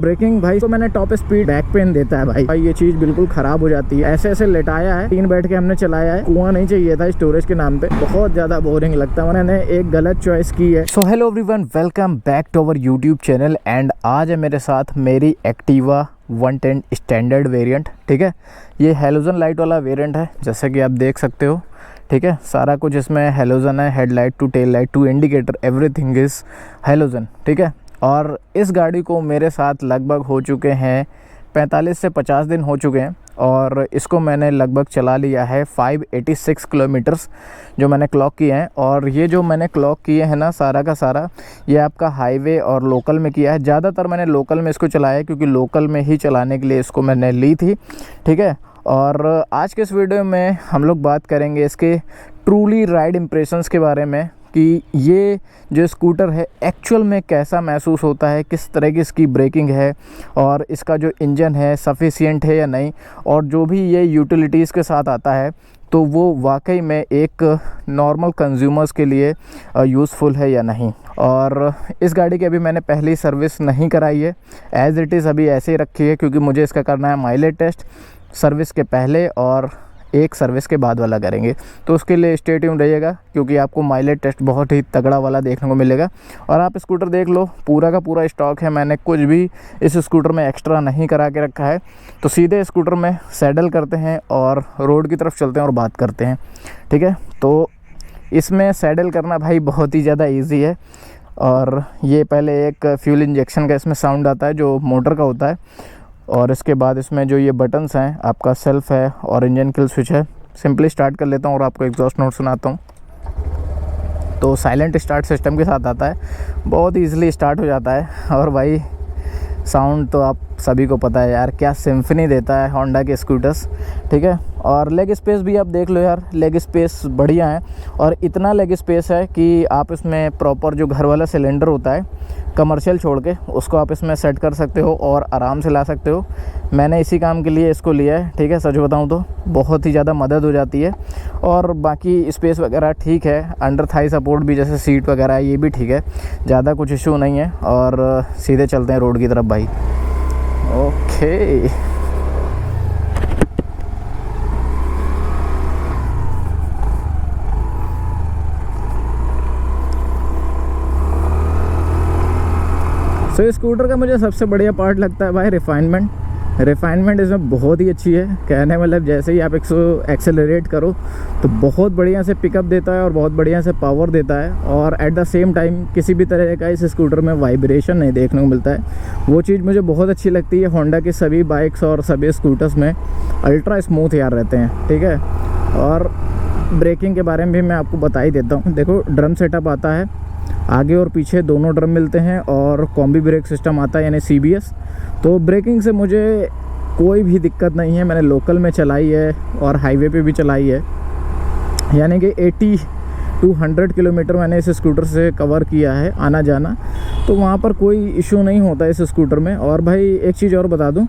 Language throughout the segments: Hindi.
ब्रेकिंग भाई तो मैंने टॉप स्पीड बैक पेन देता है भाई ये चीज़ बिल्कुल ख़राब हो जाती है। ऐसे ऐसे लेटाया है, 3 बैठ के हमने चलाया है। कुआं नहीं चाहिए था स्टोरेज के नाम पे, बहुत ज़्यादा बोरिंग लगता है। मैंने एक गलत चॉइस की है। So hello everyone, welcome back to our YouTube channel. And आज है मेरे साथ मेरी एक्टिवा 110 स्टैंडर्ड वेरिएंट। ठीक है, ये हेलोजन लाइट वाला वेरिएंट है, जैसे कि आप देख सकते हो। ठीक है, सारा कुछ इसमें हेलोजन है, headlight to tail light to indicator, everything is halogen. ठीक है, और इस गाड़ी को मेरे साथ लगभग हो चुके हैं 45 से 50 दिन हो चुके हैं। और इसको मैंने लगभग चला लिया है 586 किलोमीटर्स जो मैंने क्लॉक किए हैं। और ये जो मैंने क्लॉक किए हैं ना, सारा का सारा ये आपका हाईवे और लोकल में किया है। ज़्यादातर मैंने लोकल में इसको चलाया है, क्योंकि लोकल में ही चलाने के लिए इसको मैंने ली थी। ठीक है, और आज के इस वीडियो में हम लोग बात करेंगे इसके ट्रूली राइड इम्प्रेशंस के बारे में, कि ये जो स्कूटर है एक्चुअल में कैसा महसूस होता है, किस तरह की इसकी ब्रेकिंग है, और इसका जो इंजन है सफिशिएंट है या नहीं, और जो भी ये यूटिलिटीज़ के साथ आता है तो वो वाकई में एक नॉर्मल कंज्यूमर्स के लिए यूज़फुल है या नहीं। और इस गाड़ी की अभी मैंने पहली सर्विस नहीं कराई है, एज़ इट इज़ अभी ऐसे ही रखी है, क्योंकि मुझे इसका करना है माइलेज टेस्ट। सर्विस के पहले और एक सर्विस के बाद वाला करेंगे, तो उसके लिए स्टे ट्यून्ड रहिएगा, क्योंकि आपको माइलेज टेस्ट बहुत ही तगड़ा वाला देखने को मिलेगा। और आप स्कूटर देख लो, पूरा का पूरा स्टॉक है, मैंने कुछ भी इस स्कूटर में एक्स्ट्रा नहीं करा के रखा है। तो सीधे स्कूटर में सैडल करते हैं और रोड की तरफ चलते हैं और बात करते हैं। ठीक है, तो इसमें सैडल करना भाई बहुत ही ज़्यादा ईजी है। और ये पहले एक फ्यूल इंजेक्शन का इसमें साउंड आता है जो मोटर का होता है, और इसके बाद इसमें जो ये बटन्स हैं, आपका सेल्फ है और इंजन किल स्विच है। सिंपली स्टार्ट कर लेता हूँ और आपको एग्जॉस्ट नोट सुनाता हूँ। तो साइलेंट स्टार्ट सिस्टम के साथ आता है, बहुत ईजिली स्टार्ट हो जाता है। और भाई साउंड तो आप सभी को पता है यार, क्या सिम्फनी देता है होंडा के स्कूटर्स। ठीक है, और लेग स्पेस भी आप देख लो यार, लेग स्पेस बढ़िया है। और इतना लेग स्पेस है कि आप इसमें प्रॉपर जो घर वाला सिलेंडर होता है कमर्शियल छोड़ के, उसको आप इसमें सेट कर सकते हो और आराम से ला सकते हो। मैंने इसी काम के लिए इसको लिया है। ठीक है, सच बताऊं तो बहुत ही ज़्यादा मदद हो जाती है। और बाकी स्पेस वगैरह ठीक है, अंडर थाई सपोर्ट भी, जैसे सीट वगैरह ये भी ठीक है, ज़्यादा कुछ इशू नहीं है। और सीधे चलते हैं रोड की तरफ भाई। ओके, तो इस स्कूटर का मुझे सबसे बढ़िया पार्ट लगता है भाई रिफाइनमेंट इसमें बहुत ही अच्छी है। कहने मतलब जैसे ही आप एक्सेलरेट करो तो बहुत बढ़िया से पिकअप देता है और बहुत बढ़िया से पावर देता है। और एट द सेम टाइम किसी भी तरह का इस स्कूटर में वाइब्रेशन नहीं देखने को मिलता है। वो चीज़ मुझे बहुत अच्छी लगती है। होंडा की सभी बाइक्स और सभी स्कूटर्स में अल्ट्रा स्मूथ यार रहते हैं। ठीक है, और ब्रेकिंग के बारे में भी मैं आपको बता ही देता हूँ। देखो, ड्रम सेटअप आता है, आगे और पीछे दोनों ड्रम मिलते हैं, और कॉम्बी ब्रेक सिस्टम आता है, यानी CBS। तो ब्रेकिंग से मुझे कोई भी दिक्कत नहीं है। मैंने लोकल में चलाई है और हाईवे पे भी चलाई है, यानी कि 80 to 100 किलोमीटर मैंने इस स्कूटर से कवर किया है आना जाना। तो वहाँ पर कोई इशू नहीं होता इस स्कूटर में। और भाई एक चीज़ और बता दूँ,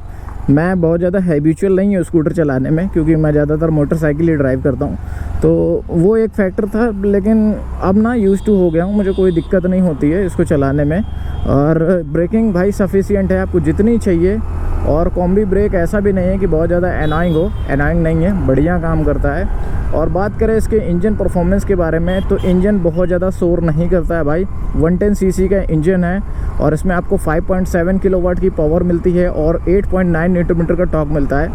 मैं बहुत ज़्यादा हैबिचुअल नहीं हूँ स्कूटर चलाने में, क्योंकि मैं ज़्यादातर मोटरसाइकिल ही ड्राइव करता हूँ। तो वो एक फैक्टर था, लेकिन अब ना यूज़ टू हो गया हूँ, मुझे कोई दिक्कत नहीं होती है इसको चलाने में। और ब्रेकिंग भाई सफिशिएंट है, आपको जितनी चाहिए। और कॉम्बी ब्रेक ऐसा भी नहीं है कि बहुत ज़्यादा एनाइंग नहीं है, बढ़िया काम करता है। और बात करें इसके इंजन परफॉर्मेंस के बारे में, तो इंजन बहुत ज़्यादा शोर नहीं करता है भाई। 110 सीसी का इंजन है, और इसमें आपको 5.7 किलोवाट की पावर मिलती है और 8.9 न्यूटन मीटर का टॉर्क मिलता है।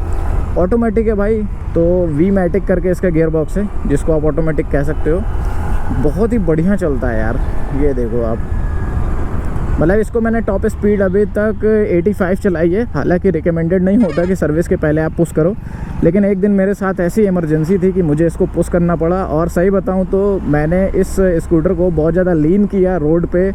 ऑटोमेटिक है भाई, तो V-मैटिक करके इसका गियर बॉक्स है, जिसको आप ऑटोमेटिक कह सकते हो। बहुत ही बढ़िया चलता है यार, ये देखो आप। मतलब इसको मैंने टॉप स्पीड अभी तक 85 चलाई है। हालांकि रिकमेंडेड नहीं होता कि सर्विस के पहले आप पुश करो, लेकिन एक दिन मेरे साथ ऐसी इमरजेंसी थी कि मुझे इसको पुश करना पड़ा। और सही बताऊं तो मैंने इस स्कूटर को बहुत ज़्यादा लीन किया रोड पे,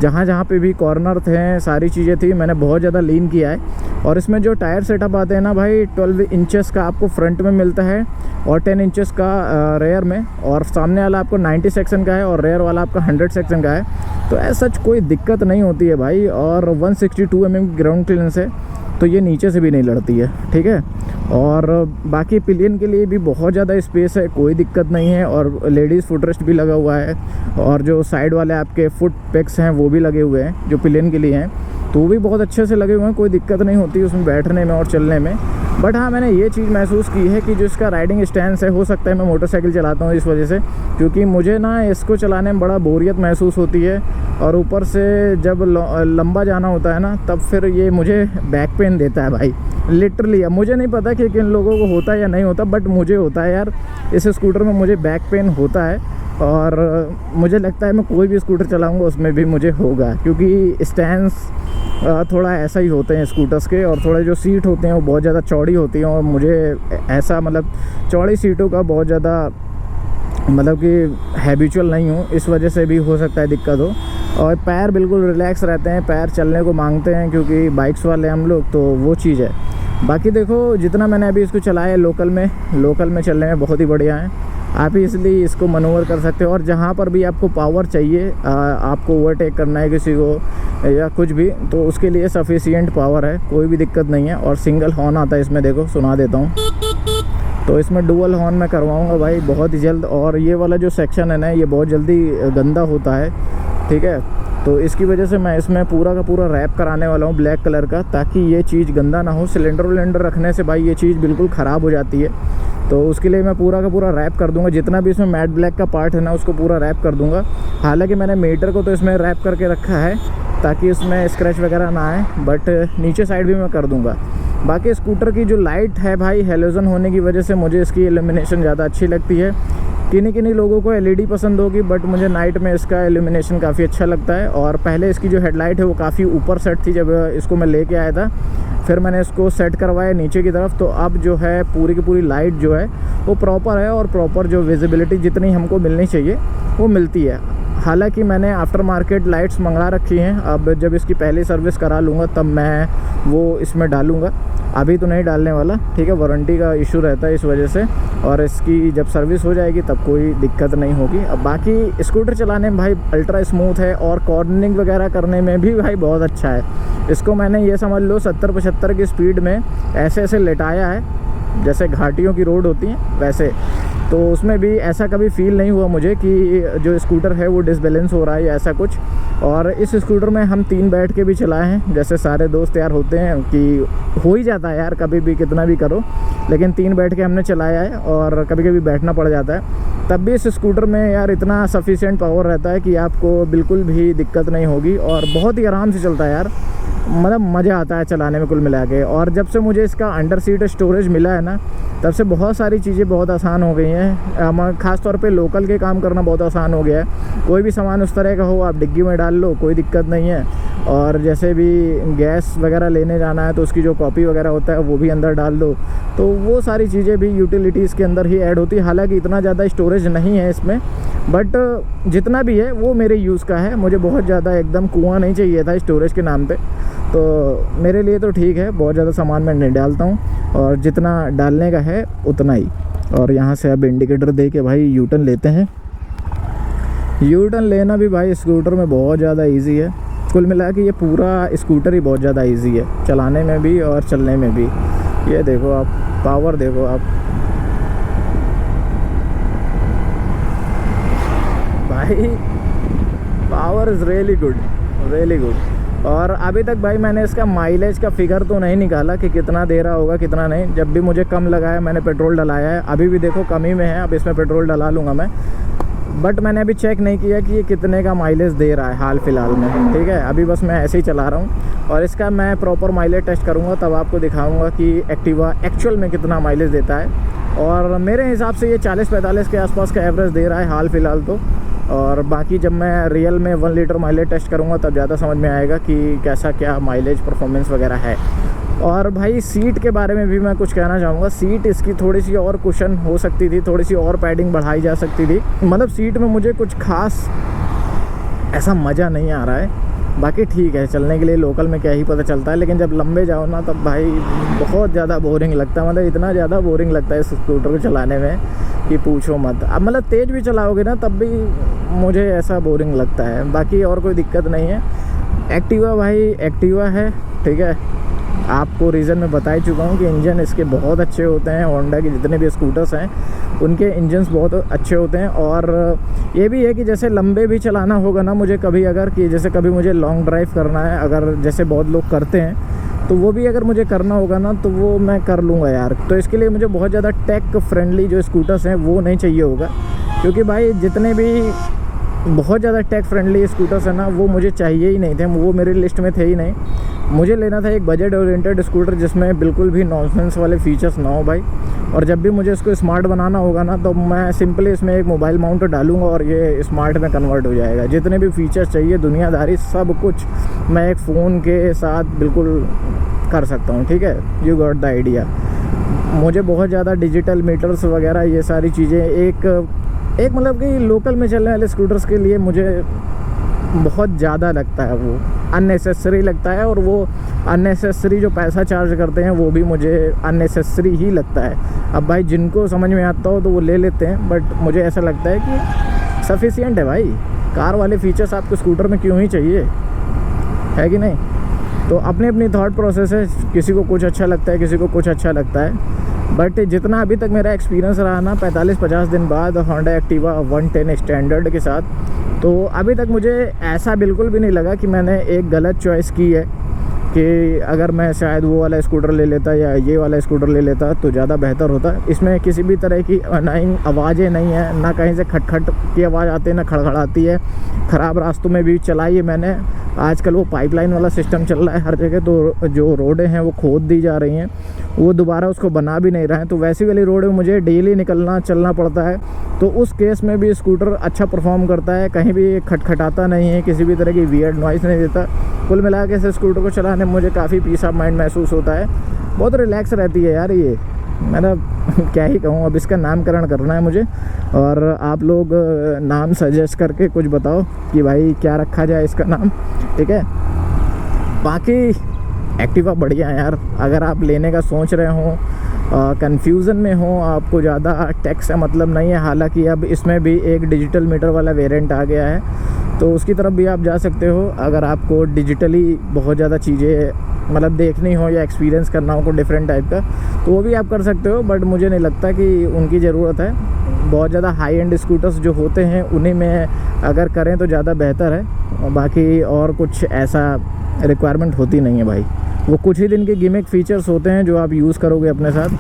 जहाँ पे भी कॉर्नर थे, सारी चीज़ें थी, मैंने बहुत ज़्यादा लीन किया है। और इसमें जो टायर सेटअप आते हैं ना भाई, 12 इंचेस का आपको फ्रंट में मिलता है और 10 इंचेस का रेयर में। और सामने वाला आपको 90 सेक्शन का है और रेयर वाला आपका 100 सेक्शन का है। तो ऐसा कोई दिक्कत नहीं होती है भाई। और 162 mm ग्राउंड क्लियरेंस है, तो ये नीचे से भी नहीं लड़ती है। ठीक है, और बाकी पिलियन के लिए भी बहुत ज़्यादा स्पेस है, कोई दिक्कत नहीं है। और लेडीज़ फुटरेस्ट भी लगा हुआ है, और जो साइड वाले आपके फुट पेक्स हैं वो भी लगे हुए हैं जो पिलियन के लिए हैं। तो भी बहुत अच्छे से लगे हुए हैं, कोई दिक्कत नहीं होती उसमें बैठने में और चलने में। बट हाँ, मैंने ये चीज़ महसूस की है कि जो इसका राइडिंग स्टैंस है, हो सकता है मैं मोटरसाइकिल चलाता हूँ इस वजह से, क्योंकि मुझे ना इसको चलाने में बड़ा बोरियत महसूस होती है। और ऊपर से जब लंबा जाना होता है ना, तब फिर ये मुझे बैक पेन देता है भाई, लिटरली। अब मुझे नहीं पता कि किन लोगों को होता है या नहीं होता, बट मुझे होता है यार। इस स्कूटर में मुझे बैक पेन होता है और मुझे लगता है मैं कोई भी स्कूटर चलाऊँगा उसमें भी मुझे होगा, क्योंकि स्टैंस थोड़ा ऐसा ही होते हैं स्कूटर्स के। और थोड़े जो सीट होते हैं वो बहुत ज़्यादा चौड़ी होती हैं, और मुझे ऐसा मतलब चौड़ी सीटों का बहुत ज़्यादा मतलब कि हैबिचुअल नहीं हूँ, इस वजह से भी हो सकता है दिक्कत हो। और पैर बिल्कुल रिलैक्स रहते हैं, पैर चलने को मांगते हैं, क्योंकि बाइक्स वाले हम लोग, तो वो चीज़ है। बाकी देखो, जितना मैंने अभी इसको चलाया है लोकल में चलने में बहुत ही बढ़िया है। आप इसलिए इसको मनोवर कर सकते हो, और जहाँ पर भी आपको पावर चाहिए, आपको ओवरटेक करना है किसी को या कुछ भी, तो उसके लिए सफिशिएंट पावर है, कोई भी दिक्कत नहीं है। और सिंगल हॉर्न आता है इसमें, देखो सुना देता हूँ। तो इसमें डुअल हॉर्न मैं करवाऊँगा भाई बहुत ही जल्द। और ये वाला जो सेक्शन है ना, ये बहुत जल्दी गंदा होता है, ठीक है। तो इसकी वजह से मैं इसमें पूरा का पूरा रैप कराने वाला हूँ ब्लैक कलर का, ताकि ये चीज़ गंदा ना हो। सिलेंडर रखने से भाई ये चीज़ बिल्कुल ख़राब हो जाती है, तो उसके लिए मैं पूरा का पूरा रैप कर दूंगा। जितना भी इसमें मैट ब्लैक का पार्ट है ना, उसको पूरा रैप कर दूंगा। हालांकि मैंने मीटर को तो इसमें रैप करके रखा है ताकि इसमें स्क्रैच वगैरह ना आए, बट नीचे साइड भी मैं कर दूंगा। बाकी स्कूटर की जो लाइट है भाई, हेलोजन होने की वजह से मुझे इसकी इल्यूमिनेशन ज़्यादा अच्छी लगती है। किन्हीं लोगों को एलईडी पसंद होगी, बट मुझे नाइट में इसका इल्यूमिनेशन काफ़ी अच्छा लगता है। और पहले इसकी जो हेडलाइट है वो काफ़ी ऊपर सेट थी जब इसको मैं लेके आया था, फिर मैंने इसको सेट करवाया नीचे की तरफ, तो अब जो है पूरी की पूरी लाइट जो है वो प्रॉपर है, और प्रॉपर जो विजिबिलिटी जितनी हमको मिलनी चाहिए वो मिलती है। हालांकि मैंने आफ्टर मार्केट लाइट्स मंगा रखी हैं, अब जब इसकी पहली सर्विस करा लूँगा तब मैं वो इसमें डालूँगा, अभी तो नहीं डालने वाला, ठीक है। वारंटी का इशू रहता है इस वजह से, और इसकी जब सर्विस हो जाएगी तब कोई दिक्कत नहीं होगी। अब बाकी स्कूटर चलाने में भाई अल्ट्रा स्मूथ है, और कॉर्नरिंग वगैरह करने में भी भाई बहुत अच्छा है। इसको मैंने ये समझ लो 70-75 की स्पीड में ऐसे लेटाया है, जैसे घाटियों की रोड होती हैं वैसे, तो उसमें भी ऐसा कभी फील नहीं हुआ मुझे कि जो स्कूटर है वो डिसबैलेंस हो रहा है या ऐसा कुछ। और इस स्कूटर में हम 3 बैठ के भी चलाए हैं, जैसे सारे दोस्त यार होते हैं कि हो ही जाता है यार कभी भी, कितना भी करो, लेकिन 3 बैठ के हमने चलाया है। और कभी कभी बैठना पड़ जाता है, तब भी इस स्कूटर में यार इतना सफिशिएंट पावर रहता है कि आपको बिल्कुल भी दिक्कत नहीं होगी, और बहुत ही आराम से चलता है यार, मतलब मज़ा आता है चलाने में कुल मिला के। और जब से मुझे इसका अंडर सीट स्टोरेज मिला है ना, तब से बहुत सारी चीज़ें बहुत आसान हो गई हैं। ख़ास तौर पे लोकल के काम करना बहुत आसान हो गया है। कोई भी सामान उस तरह का हो, आप डिग्गी में डाल लो, कोई दिक्कत नहीं है। और जैसे भी गैस वगैरह लेने जाना है तो उसकी जो कॉपी वगैरह होता है वो भी अंदर डाल दो, तो वो सारी चीज़ें भी यूटिलिटीज़ के अंदर ही ऐड होती है। हालांकि इतना ज़्यादा स्टोरेज नहीं है इसमें, बट जितना भी है वो मेरे यूज़ का है। मुझे बहुत ज़्यादा एकदम कुआं नहीं चाहिए था स्टोरेज के नाम पे, तो मेरे लिए तो ठीक है, बहुत ज़्यादा सामान मैं नहीं डालता हूँ, और जितना डालने का है उतना ही। और यहाँ से अब इंडिकेटर दे के भाई यू टर्न लेते हैं। यू टर्न लेना भी भाई स्कूटर में बहुत ज़्यादा ईजी है। कुल मिला के ये पूरा स्कूटर ही बहुत ज़्यादा ईजी है चलाने में भी और चलने में भी। ये देखो आप, पावर देखो आप भाई, power is really good, really good. और अभी तक भाई मैंने इसका माइलेज का फिगर तो नहीं निकाला कि कितना दे रहा होगा कितना नहीं। जब भी मुझे कम लगा है मैंने पेट्रोल डलाया है, अभी भी देखो कम ही में है, अब इसमें पेट्रोल डला लूँगा मैं। बट मैंने अभी चेक नहीं किया कि ये कितने का माइलेज दे रहा है हाल फिलहाल में, ठीक है। अभी बस मैं ऐसे ही चला रहा हूँ, और इसका मैं प्रॉपर माइलेज टेस्ट करूँगा तब आपको दिखाऊँगा कि एक्टिवा एक्चुअल में कितना माइलेज देता है। और मेरे हिसाब से ये 40-45 के आसपास का एवरेज दे रहा है हाल फिलहाल तो। और बाकी जब मैं रियल में 1 लीटर माइलेज टेस्ट करूँगा तब ज़्यादा समझ में आएगा कि कैसा क्या माइलेज परफॉर्मेंस वगैरह है। और भाई सीट के बारे में भी मैं कुछ कहना चाहूँगा। सीट इसकी थोड़ी सी और कुशन हो सकती थी, थोड़ी सी और पैडिंग बढ़ाई जा सकती थी। मतलब सीट में मुझे कुछ खास ऐसा मज़ा नहीं आ रहा है। बाकी ठीक है, चलने के लिए लोकल में क्या ही पता चलता है, लेकिन जब लंबे जाओ ना तब भाई बहुत ज़्यादा बोरिंग लगता है। मतलब इतना ज़्यादा बोरिंग लगता है इस स्कूटर को चलाने में कि पूछो मत। अब मतलब तेज़ भी चलाओगे ना तब भी मुझे ऐसा बोरिंग लगता है, बाकी और कोई दिक्कत नहीं है। एक्टिवा भाई एक्टिवा है, ठीक है। आपको रीज़न मैं बता ही चुका हूँ कि इंजन इसके बहुत अच्छे होते हैं। होंडा के जितने भी स्कूटर्स हैं उनके इंजन्स बहुत अच्छे होते हैं। और ये भी है कि जैसे लंबे भी चलाना होगा ना मुझे कभी, अगर कि जैसे कभी मुझे लॉन्ग ड्राइव करना है, अगर जैसे बहुत लोग करते हैं, तो वो भी अगर मुझे करना होगा ना तो वो मैं कर लूँगा यार। तो इसके लिए मुझे बहुत ज़्यादा टेक फ्रेंडली जो स्कूटर्स हैं वो नहीं चाहिए होगा, क्योंकि भाई जितने भी बहुत ज़्यादा टेक फ्रेंडली स्कूटर्स हैं ना वो मुझे चाहिए ही नहीं थे, वो मेरी लिस्ट में थे ही नहीं। मुझे लेना था एक बजट ओरिएंटेड स्कूटर जिसमें बिल्कुल भी नॉनसेंस वाले फीचर्स ना हो भाई। और जब भी मुझे इसको स्मार्ट बनाना होगा ना तो मैं सिंपली इसमें एक मोबाइल माउंट डालूंगा और ये स्मार्ट में कन्वर्ट हो जाएगा। जितने भी फीचर्स चाहिए दुनियादारी सब कुछ मैं एक फ़ोन के साथ बिल्कुल कर सकता हूँ, ठीक है। You got the idea. मुझे बहुत ज़्यादा डिजिटल मीटर्स वगैरह ये सारी चीज़ें एक मतलब कि लोकल में चलने वाले स्कूटर्स के लिए मुझे बहुत ज़्यादा लगता है, वो अननेसेसरी लगता है। और वो अननेसेसरी जो पैसा चार्ज करते हैं वो भी मुझे अननेसेसरी ही लगता है। अब भाई जिनको समझ में आता हो तो वो ले लेते हैं, बट मुझे ऐसा लगता है कि सफिशिएंट है भाई। कार वाले फीचर्स आपको स्कूटर में क्यों ही चाहिए, है कि नहीं। तो अपनी अपनी थॉट प्रोसेस है, किसी को कुछ अच्छा लगता है, किसी को कुछ अच्छा लगता है। बट जितना अभी तक मेरा एक्सपीरियंस रहा ना 45-50 दिन बाद होंडा एक्टिवा 110 स्टैंडर्ड के साथ, तो अभी तक मुझे ऐसा बिल्कुल भी नहीं लगा कि मैंने एक गलत चॉइस की है कि अगर मैं शायद वो वाला स्कूटर ले लेता या ये वाला स्कूटर ले लेता तो ज़्यादा बेहतर होता। इसमें किसी भी तरह की अनाइंग आवाज़ें नहीं है, ना कहीं से खटखट की आवाज़ आती है, ना खड़खड़ाती है। ख़राब रास्तों में भी चलाई है मैंने। आजकल वो पाइपलाइन वाला सिस्टम चल रहा है हर जगह, तो जो रोडें हैं वो खोद दी जा रही हैं, वो दोबारा उसको बना भी नहीं रहे हैं। तो वैसी वाली रोड में मुझे डेली निकलना चलना पड़ता है, तो उस केस में भी स्कूटर अच्छा परफॉर्म करता है, कहीं भी खटखटाता नहीं है, किसी भी तरह की वियर्ड नॉइज़ नहीं देता। कुल मिला के इस स्कूटर को चलाने में मुझे काफ़ी पीस ऑफ माइंड महसूस होता है। बहुत रिलैक्स रहती है यार ये, मतलब क्या ही कहूँ। अब इसका नामकरण करना है मुझे, और आप लोग नाम सजेस्ट करके कुछ बताओ कि भाई क्या रखा जाए इसका नाम, ठीक है। बाकी एक्टिवा बढ़िया है यार। अगर आप लेने का सोच रहे हो, कन्फ्यूज़न में हो, आपको ज़्यादा टेक से मतलब नहीं है, हालांकि अब इसमें भी एक डिजिटल मीटर वाला वेरिएंट आ गया है, तो उसकी तरफ भी आप जा सकते हो। अगर आपको डिजिटली बहुत ज़्यादा चीज़ें मतलब देखनी हो या एक्सपीरियंस करना हो कोई डिफरेंट टाइप का, तो वो भी आप कर सकते हो। बट मुझे नहीं लगता कि उनकी ज़रूरत है। बहुत ज़्यादा हाई एंड स्कूटर्स जो होते हैं उन्हीं में अगर करें तो ज़्यादा बेहतर है। बाकी और कुछ ऐसा रिक्वायरमेंट होती नहीं है भाई। वो कुछ ही दिन के गिमिक फीचर्स होते हैं जो आप यूज़ करोगे अपने साथ,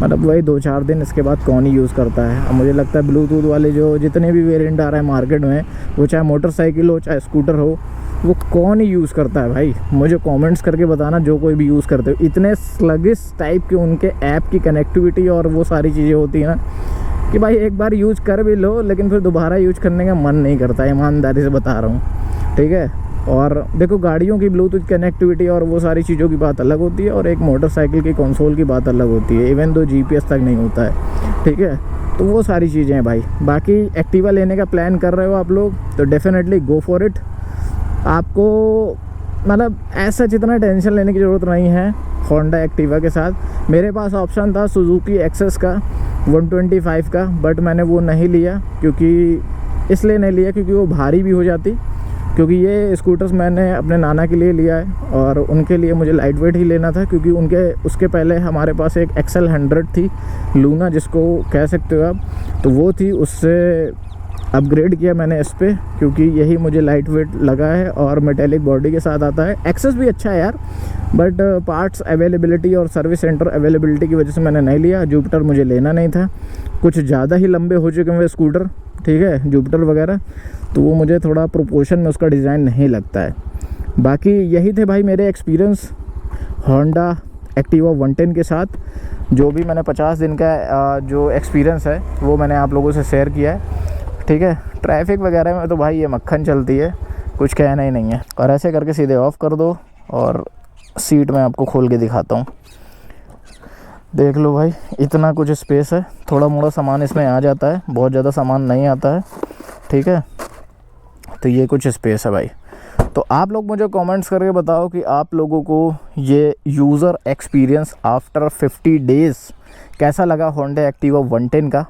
मतलब वही 2-4 दिन, इसके बाद कौन ही यूज़ करता है। अब मुझे लगता है ब्लूटूथ वाले जो जितने भी वेरिएंट आ रहे हैं मार्केट में, वो चाहे मोटरसाइकिल हो चाहे स्कूटर हो, वो कौन ही यूज़ करता है भाई। मुझे कमेंट्स करके बताना जो कोई भी यूज़ करते हो। इतने स्लगिश टाइप के उनके ऐप की कनेक्टिविटी और वो सारी चीज़ें होती हैं ना कि भाई एक बार यूज़ कर भी लो लेकिन फिर दोबारा यूज़ करने का मन नहीं करता, ईमानदारी से बता रहा हूँ, ठीक है। और देखो गाड़ियों की ब्लूटूथ कनेक्टिविटी और वो सारी चीज़ों की बात अलग होती है, और एक मोटरसाइकिल की कंसोल की बात अलग होती है, इवन दो GPS तक नहीं होता है, ठीक है। तो वो सारी चीज़ें हैं भाई। बाकी एक्टिवा लेने का प्लान कर रहे हो आप लोग तो डेफिनेटली गो फॉर इट। आपको मतलब ऐसा जितना टेंशन लेने की ज़रूरत नहीं है होंडा एक्टिवा के साथ। मेरे पास ऑप्शन था सुजुकी एक्सेस का 125 का, बट मैंने वो नहीं लिया, क्योंकि इसलिए नहीं लिया क्योंकि वो भारी भी हो जाती। क्योंकि ये स्कूटर्स मैंने अपने नाना के लिए लिया है और उनके लिए मुझे लाइट वेट ही लेना था, क्योंकि उसके पहले हमारे पास एक XL 100 थी, लूना जिसको कह सकते हो आप, तो वो थी। उससे अपग्रेड किया मैंने इस पे, क्योंकि यही मुझे लाइट वेट लगा है और मेटेलिक बॉडी के साथ आता है। एक्सेस भी अच्छा है यार, बट पार्ट्स अवेलेबिलिटी और सर्विस सेंटर अवेलेबिलिटी की वजह से मैंने नहीं लिया। जुपिटर मुझे लेना नहीं था, कुछ ज़्यादा ही लंबे हो चुके हैं वे स्कूटर, ठीक है, जुपिटर वगैरह, तो वो मुझे थोड़ा प्रोपोर्शन में उसका डिज़ाइन नहीं लगता है। बाकी यही थे भाई मेरे एक्सपीरियंस होंडा एक्टिवा 110 के साथ। जो भी मैंने 50 दिन का जो एक्सपीरियंस है वो मैंने आप लोगों से शेयर किया है, ठीक है। ट्रैफिक वगैरह में तो भाई ये मक्खन चलती है, कुछ कहना ही नहीं है। और ऐसे करके सीधे ऑफ़ कर दो, और सीट में आपको खोल के दिखाता हूँ, देख लो भाई, इतना कुछ स्पेस है। थोड़ा मोड़ा सामान इसमें आ जाता है, बहुत ज़्यादा सामान नहीं आता है, ठीक है। तो ये कुछ स्पेस है भाई। तो आप लोग मुझे कमेंट्स करके बताओ कि आप लोगों को ये यूज़र एक्सपीरियंस आफ्टर 50 डेज़ कैसा लगा होंडा एक्टिवा 110 का,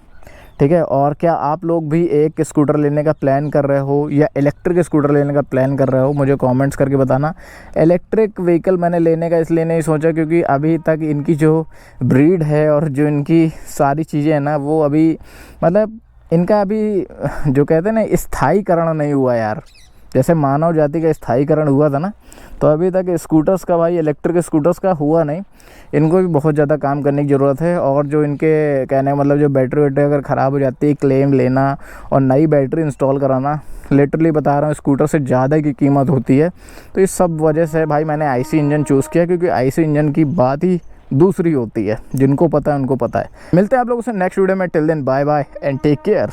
ठीक है। और क्या आप लोग भी एक स्कूटर लेने का प्लान कर रहे हो या इलेक्ट्रिक स्कूटर लेने का प्लान कर रहे हो, मुझे कमेंट्स करके बताना। इलेक्ट्रिक व्हीकल मैंने लेने का इसलिए नहीं सोचा क्योंकि अभी तक इनकी जो ब्रीड है और जो इनकी सारी चीज़ें हैं ना, वो अभी मतलब इनका अभी जो कहते हैं ना स्थायीकरण नहीं हुआ यार। जैसे मानव जाति का स्थायीकरण हुआ था ना, तो अभी तक स्कूटर्स का भाई, इलेक्ट्रिक स्कूटर्स का हुआ नहीं। इनको भी बहुत ज़्यादा काम करने की ज़रूरत है। और जो इनके कहने का मतलब जो बैटरी वैटरी अगर ख़राब हो जाती है, क्लेम लेना और नई बैटरी इंस्टॉल कराना, लिटरली बता रहा हूँ स्कूटर से ज़्यादा की कीमत होती है। तो इस सब वजह से भाई मैंने आईसी इंजन चूज़ किया, क्योंकि आईसी इंजन की बात ही दूसरी होती है। जिनको पता है उनको पता है। मिलते हैं आप लोगों से नेक्स्ट वीडियो में। Till then bye bye and take care.